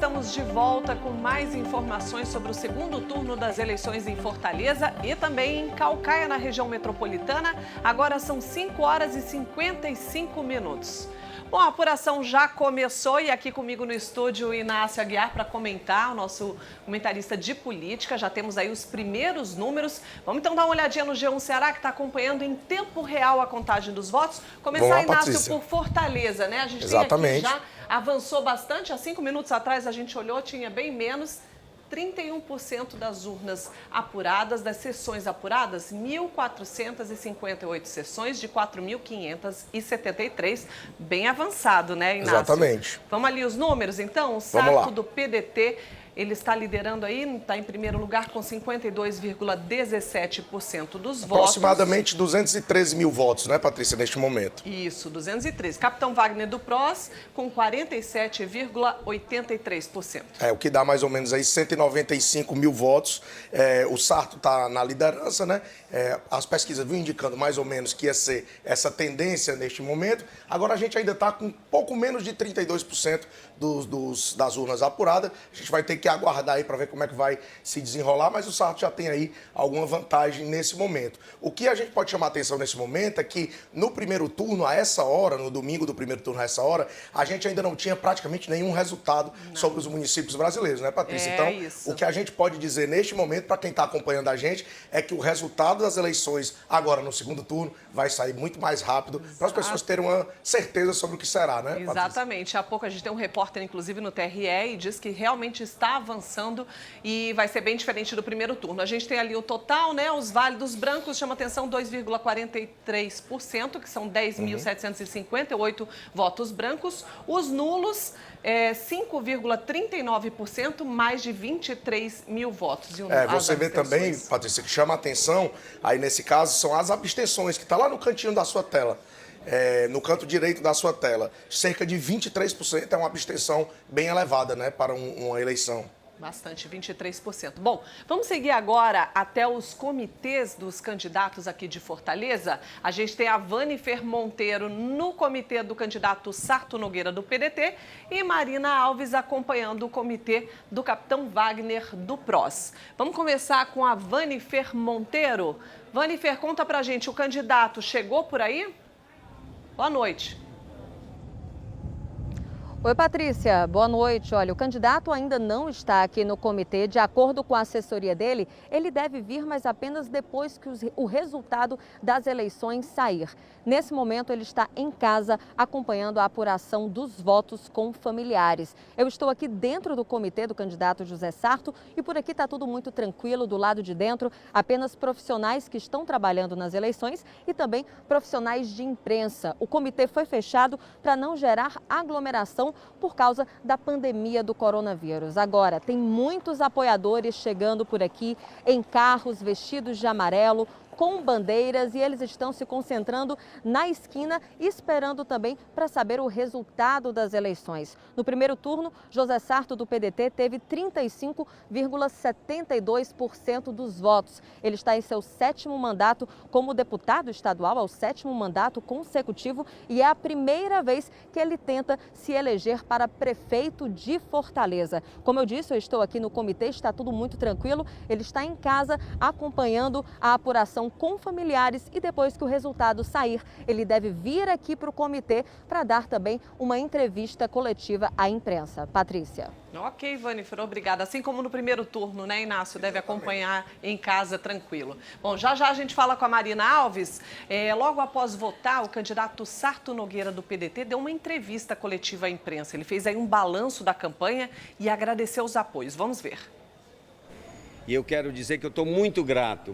estamos de volta com mais informações sobre o segundo turno das eleições em Fortaleza e também em Caucaia, na região metropolitana. Agora são 5 horas e 55 minutos. Bom, a apuração já começou e aqui comigo no estúdio o Inácio Aguiar para comentar, o nosso comentarista de política. Já temos aí os primeiros números. Vamos então dar uma olhadinha no G1 Ceará, que está acompanhando em tempo real a contagem dos votos. Começar, Inácio, Patrícia, por Fortaleza, né? A gente exatamente. tem aqui já, avançou bastante. Há 5 minutos atrás a gente olhou, tinha bem menos. 31% das urnas apuradas, das sessões apuradas, 1.458 sessões de 4.573, bem avançado, né, Inácio? Exatamente. Vamos ali os números, então? O Sarto do PDT, ele está liderando aí, está em primeiro lugar com 52,17% dos votos. Aproximadamente 213 mil votos, né, Patrícia, neste momento? Isso, 213. Capitão Wagner do PROS com 47,83%. O que dá mais ou menos aí 195 mil votos. O Sarto está na liderança, né? As pesquisas vinham indicando mais ou menos que ia ser essa tendência neste momento. Agora a gente ainda está com pouco menos de 32% das urnas apuradas. A gente vai ter que aguardar aí para ver como é que vai se desenrolar, mas o Sarto já tem aí alguma vantagem nesse momento. O que a gente pode chamar atenção nesse momento é que no primeiro turno, a essa hora, no domingo do primeiro turno a essa hora, a gente ainda não tinha praticamente nenhum resultado sobre os municípios brasileiros, né, Patrícia? Então, isso. O que a gente pode dizer neste momento, para quem está acompanhando a gente, é que o resultado das eleições agora no segundo turno vai sair muito mais rápido para as pessoas terem uma certeza sobre o que será, né, Patrícia? Exatamente. Há pouco a gente tem um repórter, inclusive, no TRE e diz que realmente está avançando e vai ser bem diferente do primeiro turno. A gente tem ali o total, né? Os válidos brancos chama atenção 2,43%, que são 10.758 votos brancos. Os nulos, 5,39%, mais de 23 mil votos. Você vê também, Patrícia, que chama a atenção, aí nesse caso, são as abstenções, que está lá no cantinho da sua tela. No canto direito da sua tela, cerca de 23% é uma abstenção bem elevada, né, para uma eleição. Bastante, 23%. Bom, vamos seguir agora até os comitês dos candidatos aqui de Fortaleza. A gente tem a Vanifer Monteiro no comitê do candidato Sarto Nogueira do PDT e Marina Alves acompanhando o comitê do capitão Wagner do PROS. Vamos começar com a Vanifer Monteiro. Vanifer, conta pra gente, o candidato chegou por aí? Boa noite. Oi, Patrícia. Boa noite. Olha, o candidato ainda não está aqui no comitê. De acordo com a assessoria dele, ele deve vir, mas apenas depois que o resultado das eleições sair. Nesse momento, ele está em casa acompanhando a apuração dos votos com familiares. Eu estou aqui dentro do comitê do candidato José Sarto e por aqui está tudo muito tranquilo. Do lado de dentro, apenas profissionais que estão trabalhando nas eleições e também profissionais de imprensa. O comitê foi fechado para não gerar aglomeração por causa da pandemia do coronavírus. Agora, tem muitos apoiadores chegando por aqui em carros vestidos de amarelo, com bandeiras, e eles estão se concentrando na esquina, esperando também para saber o resultado das eleições. No primeiro turno, José Sarto do PDT teve 35,72% dos votos. Ele está em seu 7º mandato como deputado estadual, é o 7º mandato consecutivo e é a primeira vez que ele tenta se eleger para prefeito de Fortaleza. Como eu disse, eu estou aqui no comitê, está tudo muito tranquilo. Ele está em casa acompanhando a apuração com familiares e depois que o resultado sair, ele deve vir aqui para o comitê para dar também uma entrevista coletiva à imprensa. Patrícia. Ok, Vanifer, obrigada. Assim como no primeiro turno, né, Inácio? Deve acompanhar em casa tranquilo. Bom, já já a gente fala com a Marina Alves. Logo após votar, o candidato Sarto Nogueira do PDT deu uma entrevista coletiva à imprensa. Ele fez aí um balanço da campanha e agradeceu os apoios. Vamos ver. E eu quero dizer que eu estou muito grato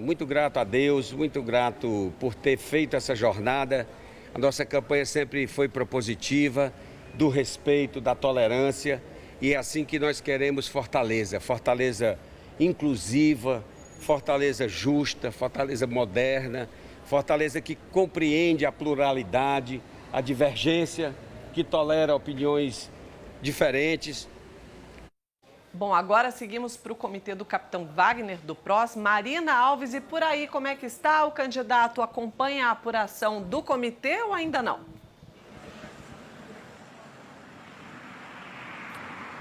a Deus, muito grato por ter feito essa jornada. A nossa campanha sempre foi propositiva, do respeito, da tolerância. E é assim que nós queremos Fortaleza. Fortaleza inclusiva, Fortaleza justa, Fortaleza moderna, Fortaleza que compreende a pluralidade, a divergência, que tolera opiniões diferentes. Bom, agora seguimos para o comitê do capitão Wagner do PROS, Marina Alves. E por aí, como é que está? O candidato acompanha a apuração do comitê ou ainda não?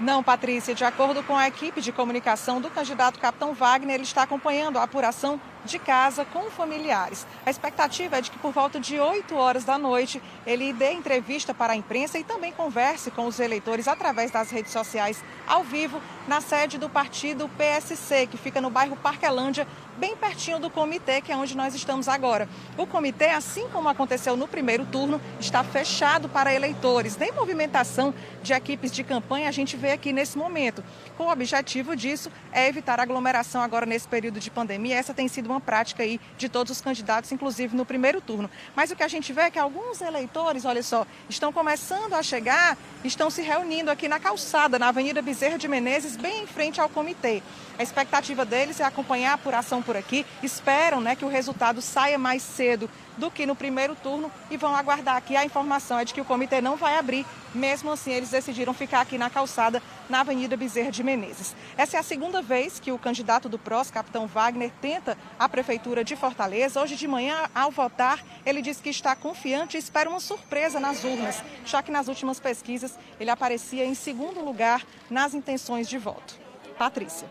Não, Patrícia, de acordo com a equipe de comunicação do candidato Capitão Wagner, ele está acompanhando a apuração de casa com familiares. A expectativa é de que por volta de 8 horas da noite ele dê entrevista para a imprensa e também converse com os eleitores através das redes sociais ao vivo na sede do partido PSC, que fica no bairro Parquelândia, bem pertinho do comitê, que é onde nós estamos agora. O comitê, assim como aconteceu no primeiro turno, está fechado para eleitores. Nem movimentação de equipes de campanha a gente vê aqui nesse momento. O objetivo disso é evitar aglomeração agora nesse período de pandemia. Essa tem sido uma prática aí de todos os candidatos, inclusive no primeiro turno. Mas o que a gente vê é que alguns eleitores, olha só, estão começando a chegar, estão se reunindo aqui na calçada, na Avenida Bezerra de Menezes, bem em frente ao comitê. A expectativa deles é acompanhar a apuração por aqui. Esperam, né, que o resultado saia mais cedo do que no primeiro turno e vão aguardar aqui. A informação é de que o comitê não vai abrir. Mesmo assim, eles decidiram ficar aqui na calçada, na Avenida Bezerra de Menezes. Essa é a segunda vez que o candidato do PROS, Capitão Wagner, tenta a Prefeitura de Fortaleza. Hoje de manhã, ao votar, ele disse que está confiante e espera uma surpresa nas urnas, já que nas últimas pesquisas ele aparecia em segundo lugar nas intenções de voto. Patrícia.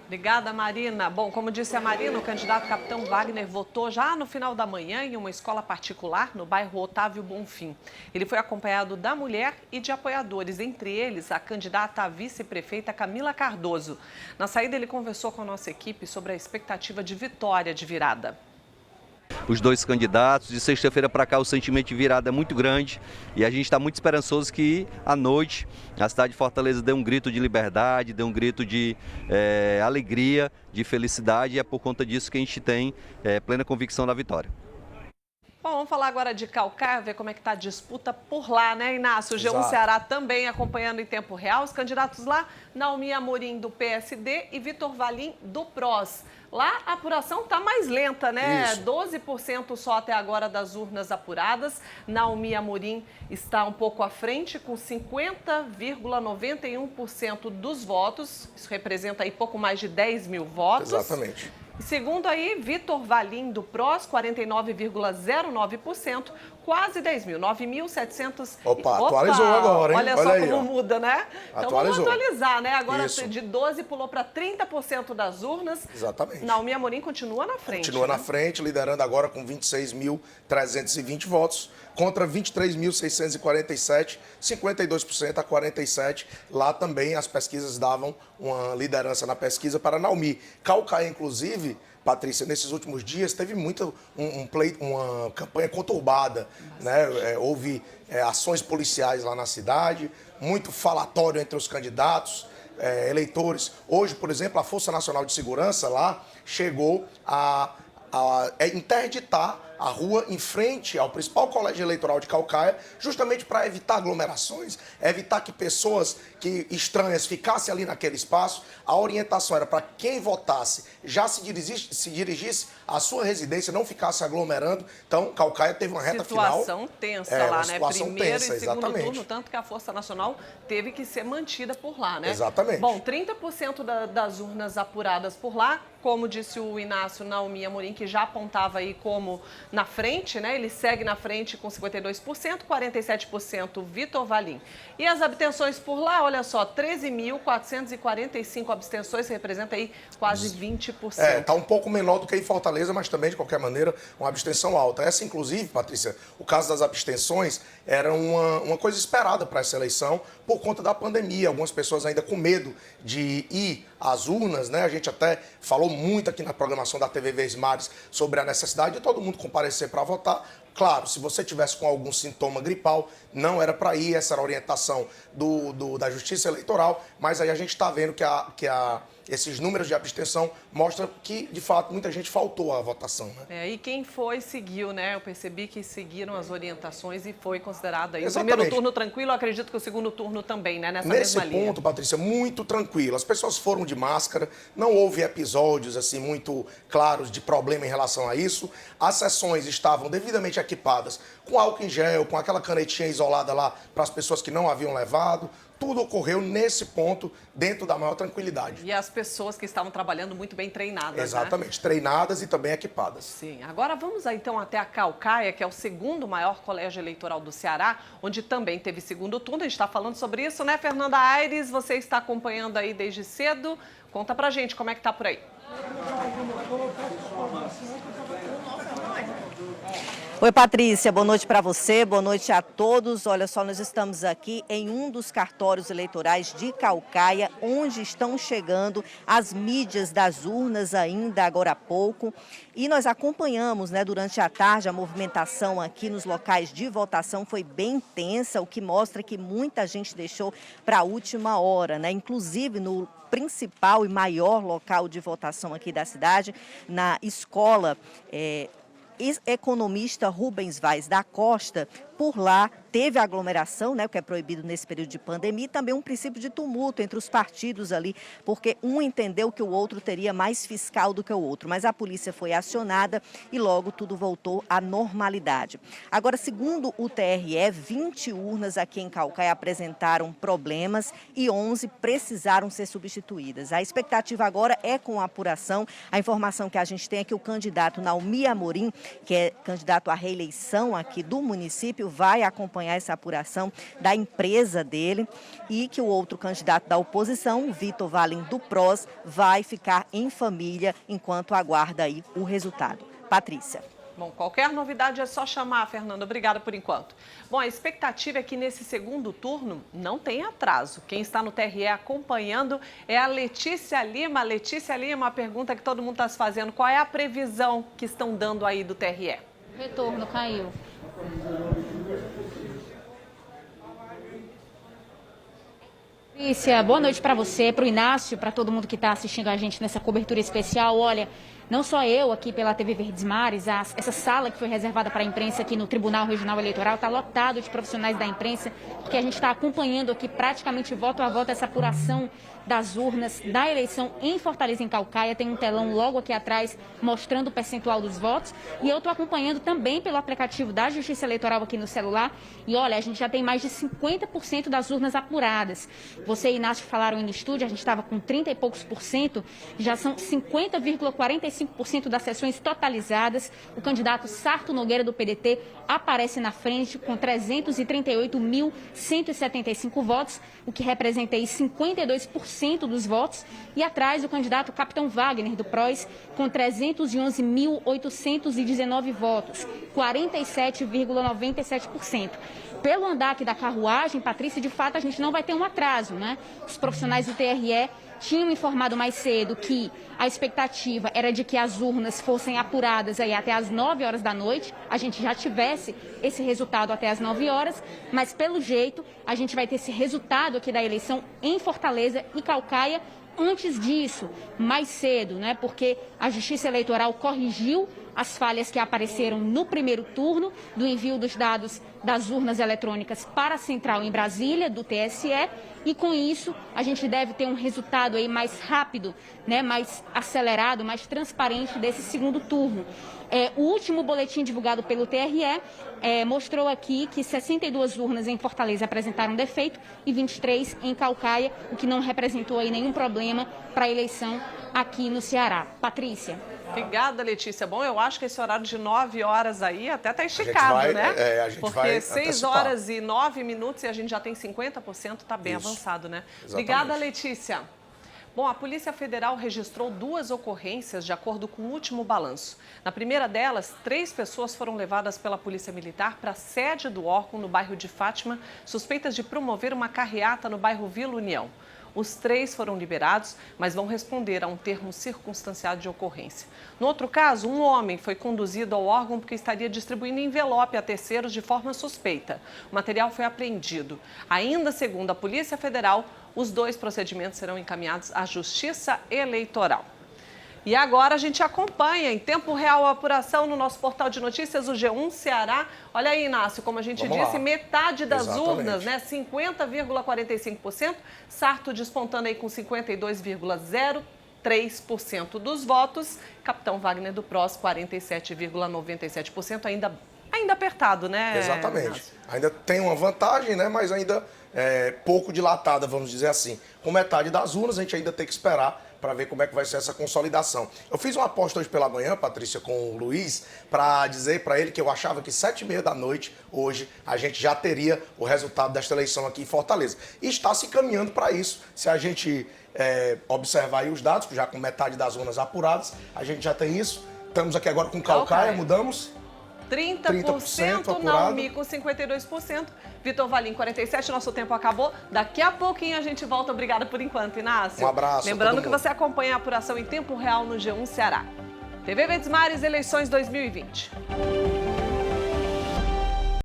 Obrigada, Marina. Bom, como disse a Marina, o candidato Capitão Wagner votou já no final da manhã em uma escola particular no bairro Otávio Bonfim. Ele foi acompanhado da mulher e de apoiadores, entre eles a candidata a vice-prefeita Camila Cardoso. Na saída, ele conversou com a nossa equipe sobre a expectativa de vitória de virada. Os dois candidatos, de sexta-feira para cá o sentimento de virada é muito grande e a gente está muito esperançoso que à noite a cidade de Fortaleza dê um grito de liberdade, dê um grito de alegria, de felicidade, e é por conta disso que a gente tem plena convicção da vitória. Bom, vamos falar agora de Calcaia, ver como é que está a disputa por lá, né, Inácio? O G1 Exato. Ceará também acompanhando em tempo real. Os candidatos lá, Naomi Amorim, do PSD, e Vitor Valim, do PROS. Lá a apuração está mais lenta, né? Isso. 12% só até agora das urnas apuradas. Naomi Amorim está um pouco à frente, com 50,91% dos votos. Isso representa aí pouco mais de 10 mil votos. Exatamente. Segundo aí, Vitor Valim, do PROS, 49,09%, quase 10 mil, 9.700. Opa, atualizou agora, hein? Olha só aí, como ó. muda, né? Então Atualizou. vamos atualizar, né? Agora Isso. de 12 pulou para 30% das urnas. Exatamente. Naomi Amorim continua na frente. Continua né? na frente, liderando agora com 26.320 votos, contra 23.647, 52% a 47%. Lá também as pesquisas davam uma liderança na pesquisa para Naomi. Calcaia, inclusive, Patrícia, nesses últimos dias teve uma campanha conturbada, né? Houve ações policiais lá na cidade, muito falatório entre os candidatos, eleitores. Hoje, por exemplo, a Força Nacional de Segurança lá chegou a interditar a rua em frente ao principal colégio eleitoral de Calcaia, justamente para evitar aglomerações, evitar que pessoas estranhas ficassem ali naquele espaço. A orientação era para quem votasse já se dirigisse à sua residência, não ficasse aglomerando. Então, Calcaia teve uma reta final. Situação tensa lá, né? Situação Primeiro tensa, e segundo exatamente. turno, tanto que a Força Nacional teve que ser mantida por lá, né? Exatamente. Bom, 30% das urnas apuradas por lá, como disse o Inácio, Naomi Amorim, que já apontava aí como na frente, né? Ele segue na frente com 52%, 47% Vitor Valim. E as abstenções por lá, olha só, 13.445 abstenções, representa aí quase 20%. Está um pouco menor do que em Fortaleza, mas também, de qualquer maneira, uma abstenção alta. Essa, inclusive, Patrícia, o caso das abstenções era uma coisa esperada para essa eleição por conta da pandemia. Algumas pessoas ainda com medo de ir às urnas, né? A gente até falou muito aqui na programação da TV Verdes sobre a necessidade de todo mundo comparecer para votar. Claro, se você tivesse com algum sintoma gripal, não era para ir, essa era a orientação da Justiça Eleitoral, mas aí a gente está vendo que esses números de abstenção mostram que, de fato, muita gente faltou à votação. Né? E quem foi, seguiu, né? Eu percebi que seguiram as orientações e foi considerado aí. Exatamente. O primeiro turno tranquilo, eu acredito que o segundo turno também, né? Nessa Nesse mesma linha. ponto, Patrícia, muito tranquilo. As pessoas foram de máscara, não houve episódios assim muito claros de problema em relação a isso. As sessões estavam devidamente equipadas com álcool em gel, com aquela canetinha isolada lá para as pessoas que não haviam levado. tudo ocorreu nesse ponto, dentro da maior tranquilidade. E as pessoas que estavam trabalhando muito bem treinadas, Exatamente, treinadas e também equipadas. Sim. Agora vamos então até a Caucaia, que é o segundo maior colégio eleitoral do Ceará, onde também teve segundo turno. A gente está falando sobre isso, né, Fernanda Aires? Você está acompanhando aí desde cedo. Conta pra gente como é que tá por aí. Oi, Patrícia, boa noite para você, boa noite a todos. Olha só, nós estamos aqui em um dos cartórios eleitorais de Caucaia, onde estão chegando as mídias das urnas ainda agora há pouco. E nós acompanhamos, né, durante a tarde, a movimentação aqui nos locais de votação foi bem intensa, o que mostra que muita gente deixou para a última hora, né? Inclusive no principal e maior local de votação aqui da cidade, na escola economista Rubens Vaz da Costa. Por lá teve aglomeração, né, o que é proibido nesse período de pandemia, e também um princípio de tumulto entre os partidos ali, porque um entendeu que o outro teria mais fiscal do que o outro. Mas a polícia foi acionada e logo tudo voltou à normalidade. Agora, segundo o TRE, 20 urnas aqui em Caucaia apresentaram problemas e 11 precisaram ser substituídas. A expectativa agora é com a apuração. A informação que a gente tem é que o candidato Naumi Amorim, que é candidato à reeleição aqui do município, vai acompanhar essa apuração da empresa dele, e que o outro candidato da oposição, Vitor Valim do PROS, vai ficar em família enquanto aguarda aí o resultado. Patrícia. Bom, qualquer novidade é só chamar, Fernanda. Obrigada por enquanto. Bom, a expectativa é que nesse segundo turno não tem atraso. Quem está no TRE acompanhando é a Letícia Lima. Letícia Lima, a pergunta que todo mundo está se fazendo: qual é a previsão que estão dando aí do TRE? Retorno, caiu. Patrícia, boa noite para você, para o Inácio, para todo mundo que está assistindo a gente nessa cobertura especial. Olha, não só eu aqui pela TV Verdes Mares, essa sala que foi reservada para a imprensa aqui no Tribunal Regional Eleitoral está lotado de profissionais da imprensa, porque a gente está acompanhando aqui praticamente voto a voto essa apuração das urnas da eleição em Fortaleza, em Caucaia. Tem um telão logo aqui atrás mostrando o percentual dos votos, e eu estou acompanhando também pelo aplicativo da Justiça Eleitoral aqui no celular. E olha, a gente já tem mais de 50% das urnas apuradas. Você e Inácio falaram aí no estúdio, a gente estava com 30 e poucos por cento, já são 50,45% das sessões totalizadas. O candidato Sarto Nogueira, do PDT, aparece na frente com 338.175 votos, o que representa aí 52% dos votos, e atrás o candidato Capitão Wagner, do PROS, com 311.819 votos, 47,97%. Pelo andar aqui da carruagem, Patrícia, de fato a gente não vai ter um atraso, né? Os profissionais do TRE tinham informado mais cedo que a expectativa era de que as urnas fossem apuradas aí até as 9 horas da noite, a gente já tivesse esse resultado até as 9 horas, mas pelo jeito a gente vai ter esse resultado aqui da eleição em Fortaleza e Caucaia antes disso, mais cedo, né? Porque a Justiça Eleitoral corrigiu as falhas que apareceram no primeiro turno do envio dos dados das urnas eletrônicas para a central em Brasília, do TSE, e com isso a gente deve ter um resultado aí mais rápido, né, mais acelerado, mais transparente desse segundo turno. O último boletim divulgado pelo TRE mostrou aqui que 62 urnas em Fortaleza apresentaram defeito e 23 em Caucaia, o que não representou aí nenhum problema para a eleição aqui no Ceará. Patrícia. Obrigada, Letícia. Bom, eu acho que esse horário de 9 horas aí até está esticado, né? Porque 6 horas e 9 minutos e a gente já tem 50%, está bem avançado, né? Exatamente. Obrigada, Letícia. Bom, a Polícia Federal registrou 2 ocorrências de acordo com o último balanço. Na primeira delas, 3 pessoas foram levadas pela Polícia Militar para a sede do órgão no bairro de Fátima, suspeitas de promover uma carreata no bairro Vila União. Os 3 foram liberados, mas vão responder a um termo circunstanciado de ocorrência. No outro caso, um homem foi conduzido ao órgão porque estaria distribuindo envelope a terceiros de forma suspeita. O material foi apreendido. Ainda segundo a Polícia Federal, os 2 procedimentos serão encaminhados à Justiça Eleitoral. E agora a gente acompanha em tempo real a apuração no nosso portal de notícias, o G1 Ceará. Olha aí, Inácio, como a gente disse, metade das urnas, né? 50,45%. Sarto despontando aí com 52,03% dos votos. Capitão Wagner do PROS, 47,97%, ainda apertado, né? Exatamente. Inácio? Ainda tem uma vantagem, né? Mas ainda pouco dilatada, vamos dizer assim. Com metade das urnas, a gente ainda tem que esperar para ver como é que vai ser essa consolidação. Eu fiz uma aposta hoje pela manhã, Patrícia, com o Luiz, para dizer para ele que eu achava que 7h30 da noite, hoje, a gente já teria o resultado desta eleição aqui em Fortaleza. E está se caminhando para isso. Se a gente observar aí os dados, já com metade das urnas apuradas, a gente já tem isso. Estamos aqui agora com Calcaia, mudamos. 30%, Naomi com 52%, Vitor Valim 47%, nosso tempo acabou. Daqui a pouquinho a gente volta. Obrigada por enquanto, Inácio. Um abraço. Lembrando que você acompanha a apuração em tempo real no G1 Ceará. TV Verdes Mares, eleições 2020.